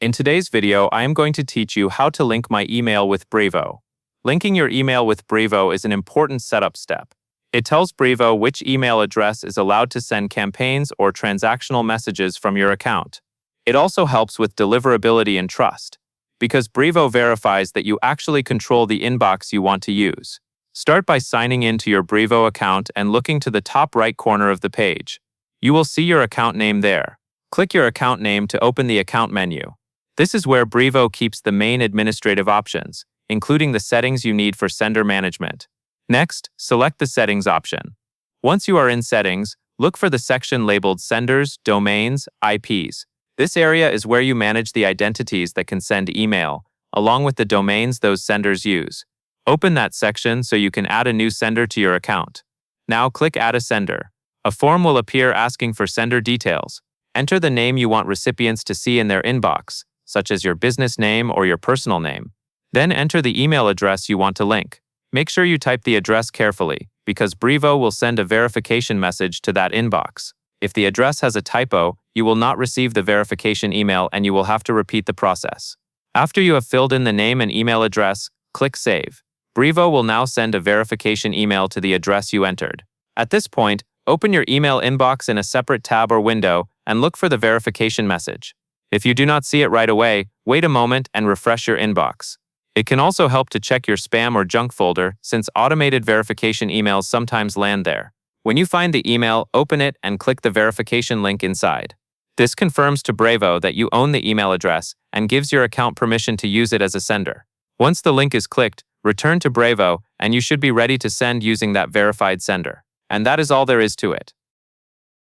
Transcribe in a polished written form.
In today's video, I am going to teach you how to link my email with Brevo. Linking your email with Brevo is an important setup step. It tells Brevo which email address is allowed to send campaigns or transactional messages from your account. It also helps with deliverability and trust, because Brevo verifies that you actually control the inbox you want to use. Start by signing in to your Brevo account and looking to the top right corner of the page. You will see your account name there. Click your account name to open the account menu. This is where Brevo keeps the main administrative options, including the settings you need for sender management. Next, select the Settings option. Once you are in Settings, look for the section labeled Senders, Domains, IPs. This area is where you manage the identities that can send email, along with the domains those senders use. Open that section so you can add a new sender to your account. Now click Add a Sender. A form will appear asking for sender details. Enter the name you want recipients to see in their inbox, such as your business name or your personal name. Then enter the email address you want to link. Make sure you type the address carefully, because Brevo will send a verification message to that inbox. If the address has a typo, you will not receive the verification email and you will have to repeat the process. After you have filled in the name and email address, click Save. Brevo will now send a verification email to the address you entered. At this point, open your email inbox in a separate tab or window and look for the verification message. If you do not see it right away, wait a moment and refresh your inbox. It can also help to check your spam or junk folder, since automated verification emails sometimes land there. When you find the email, open it and click the verification link inside. This confirms to Brevo that you own the email address and gives your account permission to use it as a sender. Once the link is clicked, return to Brevo and you should be ready to send using that verified sender. And that is all there is to it.